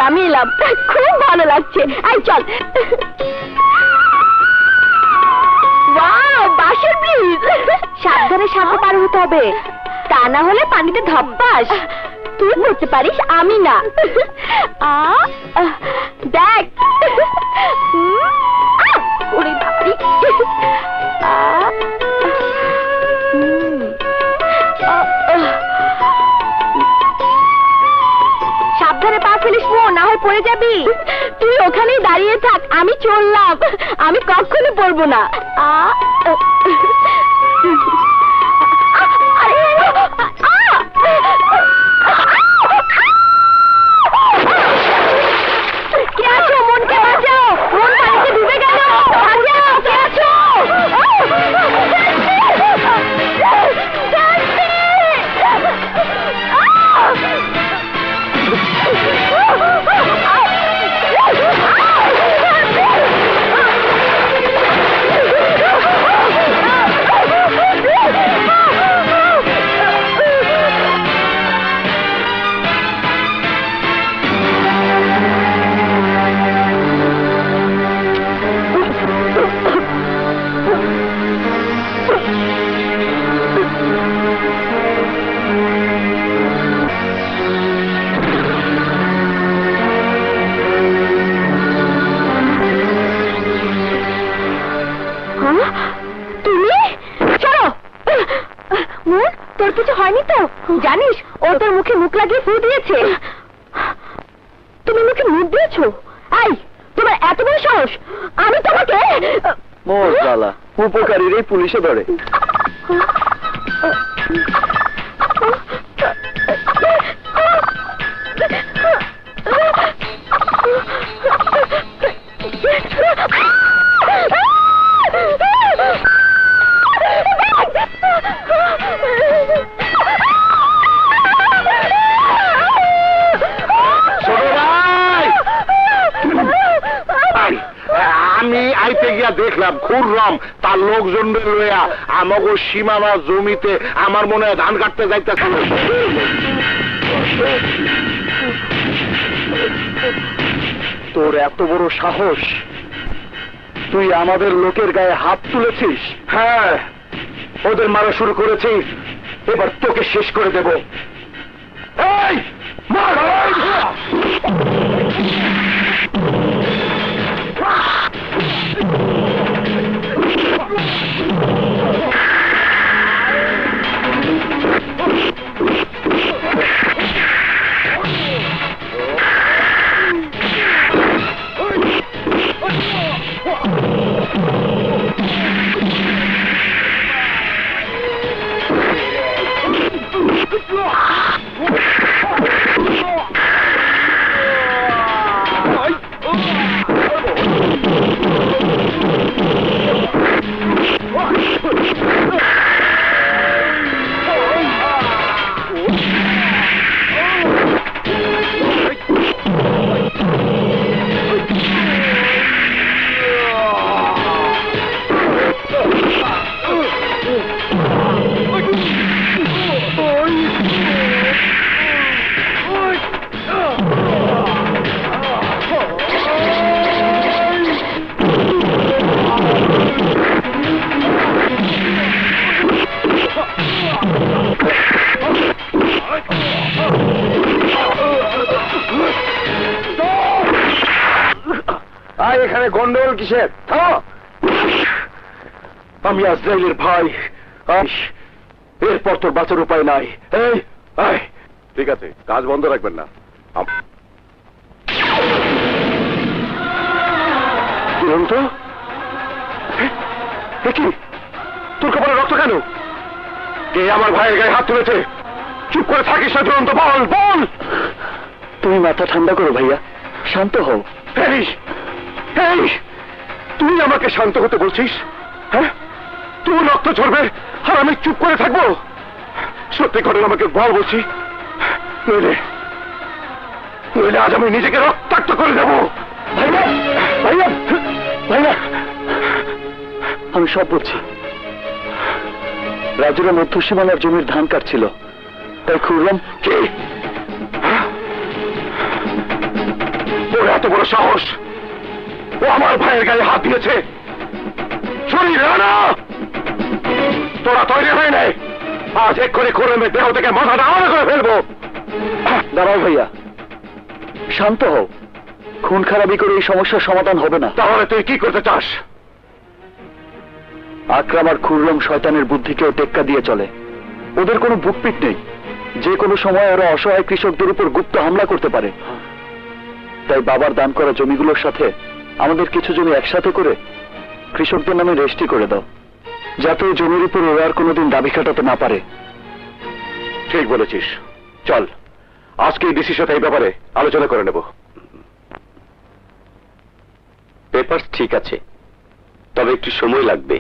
আমি এলাম, খুব ভালো লাগছে। এই চল। ওয়াও, বাঁশের ব্রিজ। সাবধানে সাঁতরে পার হতে হবে, তা না হলে পানিতে ধপ্পাস। তুই পড়তে পারিস, আমি না। দেখ। ওরে বাপরে। সাবধানে পা ফেলিস, না হয় পড়ে যাবি। তুই ওখানেই দাঁড়িয়ে থাক, আমি চললাম। আমি কখনো পড়বো না। কে আছো? মনকে বাঁচাও, মন পানিতে ডুবে গেল। বাঁচাও, কে আছো? তোর কিছু হয়নি তো? জানিস, ও তোর মুখে মুখ লাগিয়ে ফু দিয়েছে। তুমি মুখে মুখ দিয়েছো? এই, তোমার এত বড় সাহস! আমি তোমাকে... মোর জ্বালা, উপকারীরই পুলিশে ধরে। আমি আইতে গিয়া দেখলাম খুররম তার লোকজন লইয়া আমাকে সীমানা জমিতে আমার মনে হয় ধান কাটতে যাইতেছিল। তোর এত বড় সাহস, তুই আমাদের লোকের গায়ে হাত তুলেছিস? হ্যাঁ, ওদের মারা শুরু করেছিস, এবার তোকে শেষ করে দেব। এই মার! এখানে গন্ডগোল কিসের? আমি আজরাইলের ভাই, এরপর তোর বাঁচার উপায় নাই। এই ঠিক আছে, কাজ বন্ধ রাখবেন না। তোর কপালে রক্ত কেন? কে আমার ভাইয়ের গায়ে হাত তুলেছে? চুপ করে থাকিস না দুরন্ত, বল বল। তুমি মাথা ঠান্ডা করো ভাইয়া, শান্ত হও। তুই আমাকে শান্ত হতে বলছিস? হ্যাঁ, তুই রক্ত ঝরবে আর আমি চুপ করে থাকবো? সত্যি করে আমাকে বল বলছি, নইলে আজ আমি নিজেকে রক্তাক্ত করে দেব। ভাইয়া ভাইয়া ভাইয়া, আমি সব বলছি। রাজুরা মধ্য সীমানার জমির ধান কাটছিল, তাই খুররম... কি? ওর এত বড় সাহস, ও আমার ভাইয়ের গায়ে হাত দিয়েছে। শরীর রানা, তোরা তৈরি হয়ে নেই, আজ এক্ষুনি খুরমের দেহ থেকে মাথাটা আলাদা করে ফেলবো। দাঁড়াও ভাইয়া, শান্ত হও। খুন খারাপি করে এই সমস্যার সমাধান হবে না। তাহলে তুই কি করতে চাস? আকরাম আর খুররম শয়তানের বুদ্ধিকেও টেক্কা দিয়ে চলে। ওদের কোনো বুকপিট নেই। যে কোনো সময় ওরা অসহায় কৃষকদের উপর গুপ্ত হামলা করতে পারে। তাই বাবার দান করা জমিগুলোর সাথে আমাদের কিছু জমি একসাথে করে কৃষকদের নামে রেজিস্ট্রি করে দাও, যাতে ওই জমির উপর ওরা আর কোনোদিন দাবি খাটাতে না পারে। ঠিক বলেছিস, চল আজকে ডিসির সাথে এই ব্যাপারে আলোচনা করে নেব। পেপার ঠিক আছে, তবে একটু সময় লাগবে।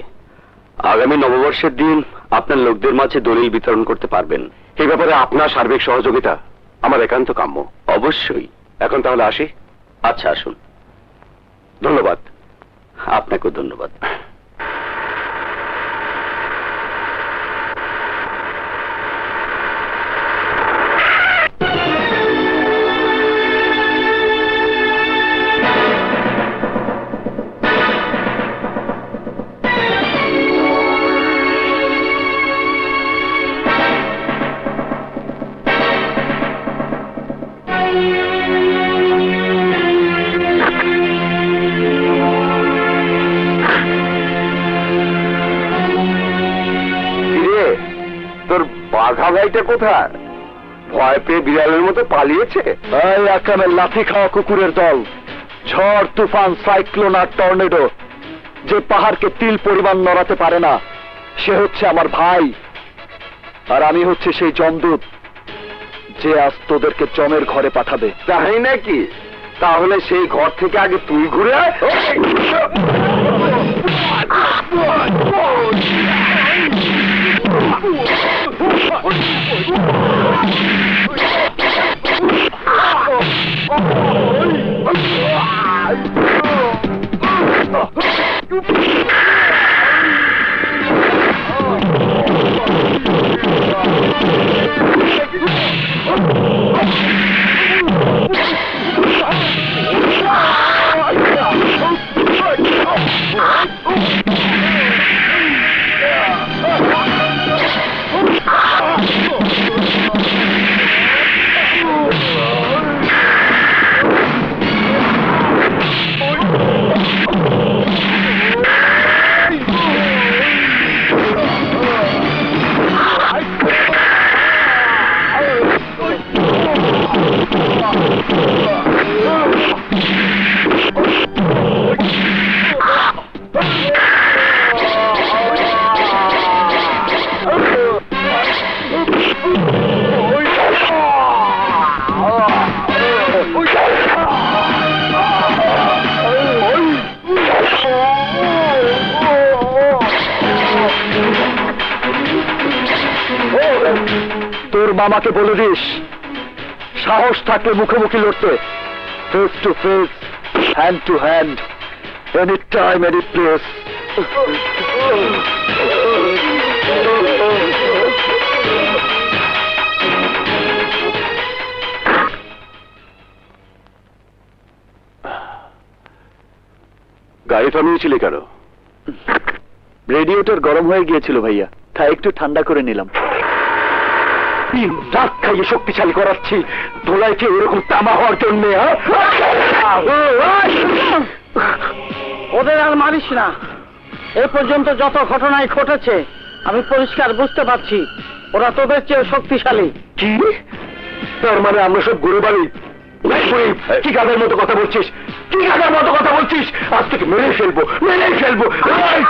আগামী নববর্ষের দিন আপনার লোকদের মাঝে দলিল বিতরণ করতে পারবেন। এই ব্যাপারে আপনার সার্বিক সহযোগিতা আমার একান্ত কাম্য। অবশ্যই। এখন তাহলে আসি। আচ্ছা, আসুন। ধন্যবাদ। আপনাকেও ধন্যবাদ। তোর বাঘা ভাইটা কোথায়? ভয় পেয়ে বিড়ালের মতো পালিয়েছে? এই আকরামের লাথি খাওয়া কুকুরের দল, ঝড় তুফান সাইক্লোন আর টর্নেডো, যে পাহাড়কে তিল পরিমাণ নড়াতে পারে না, সে হচ্ছে আমার ভাই। আর আমি হচ্ছে সেই যমদূত, যে আজ তোদেরকে জমের ঘরে পাঠাবে। তাই নাকি? তাহলে সেই ঘর থেকে আগে তুই ঘুরে আয়। তোর মামাকে বলে দিস, সাহস থাকলে মুখোমুখি লড়তে, face to face, hand to hand, any time any place. গাড়ি থামিয়েছিলি কেন? রেডিয়েটর গরম হয়ে গিয়েছিল ভাইয়া, তাই একটু ঠান্ডা করে নিলাম। রাত খাইয়ে শক্তিশালী করাচ্ছি ধোলাইকে এরকম তামা হওয়ার জন্য। ওদের আর মারিস না। এ পর্যন্ত যত ঘটনাই ঘটেছে আমি পরিষ্কার বুঝতে পারছি ওরা তোদের চেয়ে শক্তিশালী। কি? তার মানে আমরা সব গরু বাড়ি? কি গাধার মতো কথা বলছিস? কি গাধার মতো কথা বলছিস? আজ থেকে মেরে ফেলবো, মেরে ফেলবো। এই,